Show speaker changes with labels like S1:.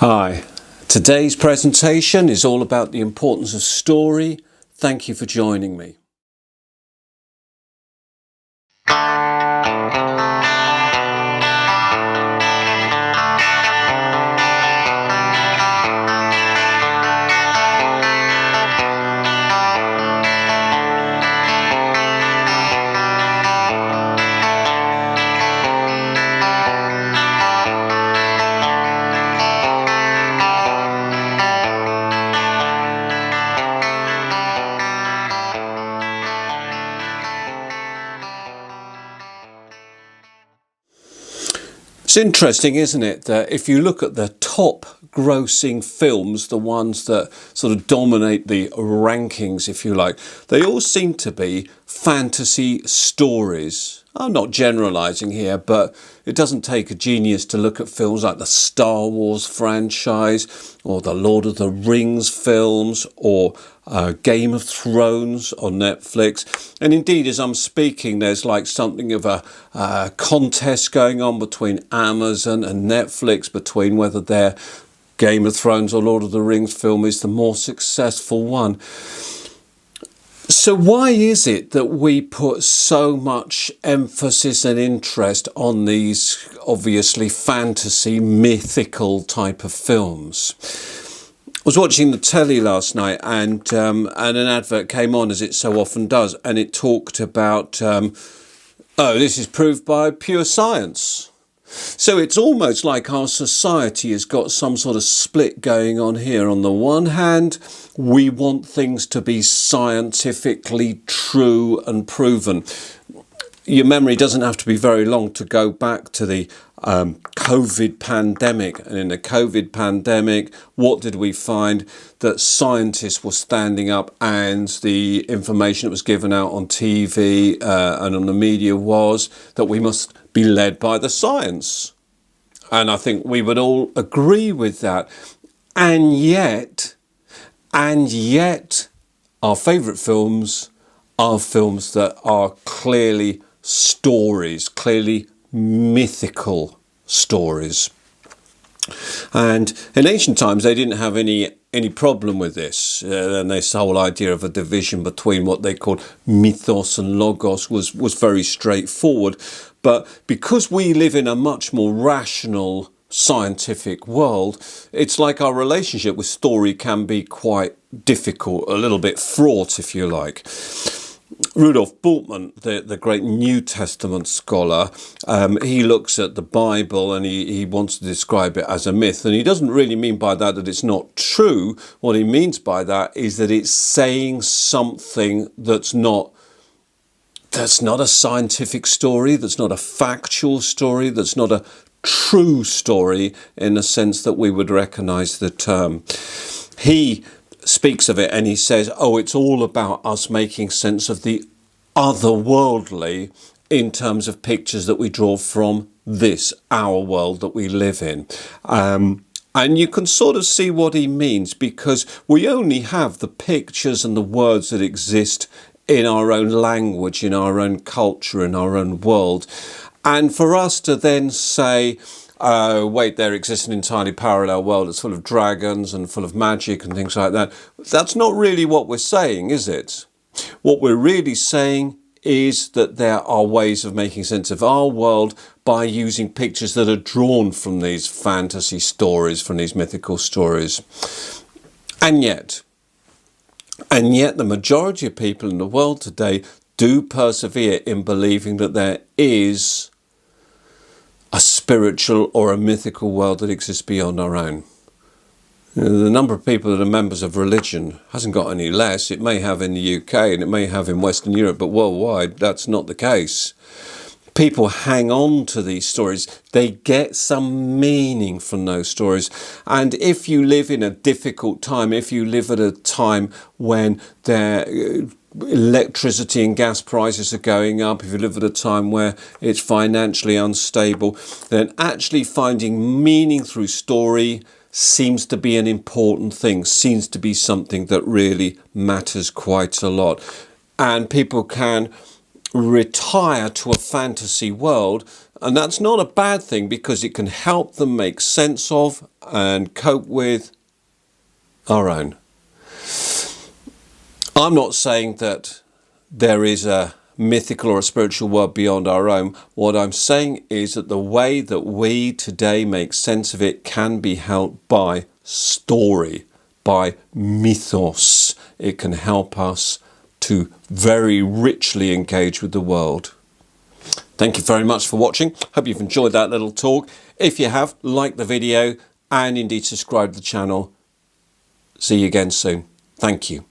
S1: Hi, today's presentation is all about the importance of story. Thank you for joining me. It's interesting, isn't it, that if you look at the top grossing films, the ones that sort of dominate the rankings, if you like, they all seem to be fantasy stories. I'm not generalising here, but it doesn't take a genius to look at films like the Star Wars franchise or the Lord of the Rings films or Game of Thrones on Netflix. And indeed, as I'm speaking, there's like something of a contest going on between Amazon and Netflix between whether their Game of Thrones or Lord of the Rings film is the more successful one. So why is it that we put so much emphasis and interest on these obviously fantasy, mythical type of films? I was watching the telly last night and an advert came on, as it so often does, and it talked about, this is proved by pure science. So it's almost like our society has got some sort of split going on here. On the one hand, we want things to be scientifically true and proven. Your memory doesn't have to be very long to go back to the COVID pandemic. And in the COVID pandemic, what did we find? That scientists were standing up, and the information that was given out on TV and on the media was that we must be led by the science. And I think we would all agree with that. And yet, our favourite films are films that are clearly stories, clearly mythical stories. And in ancient times, they didn't have any problem with this. And this whole idea of a division between what they called mythos and logos was very straightforward. But because we live in a much more rational, scientific world, it's like our relationship with story can be quite difficult, a little bit fraught, if you like. Rudolf Bultmann, the great New Testament scholar, he looks at the Bible and he wants to describe it as a myth. And he doesn't really mean by that it's not true. What he means by that is that it's saying something that's not a scientific story, that's not a factual story, that's not a true story in the sense that we would recognise the term. He speaks of it and he says, it's all about us making sense of the otherworldly in terms of pictures that we draw from this, our world that we live in. And you can sort of see what he means, because we only have the pictures and the words that exist in our own language, in our own culture, in our own world. And for us to then say, there exists an entirely parallel world that's full of dragons and full of magic and things like that, that's not really what we're saying, is it? What we're really saying is that there are ways of making sense of our world by using pictures that are drawn from these fantasy stories, from these mythical stories. And yet the majority of people in the world today do persevere in believing that there is a spiritual or a mythical world that exists beyond our own. The number of people that are members of religion hasn't got any less. It may have in the UK and it may have in Western Europe, but worldwide that's not the case. People hang on to these stories. They get some meaning from those stories. And if you live in a difficult time, if you live at a time when electricity and gas prices are going up, if you live at a time where it's financially unstable, then actually finding meaning through story seems to be an important thing, seems to be something that really matters quite a lot. And people can retire to a fantasy world And that's not a bad thing, because it can help them make sense of and cope with our own. I'm not saying that there is a mythical or a spiritual world beyond our own. What I'm saying is that the way that we today make sense of it can be helped by story, by mythos. It can help us to very richly engage with the world. Thank you very much for watching. Hope you've enjoyed that little talk. If you have, like the video and indeed subscribe to the channel. See you again soon. Thank you.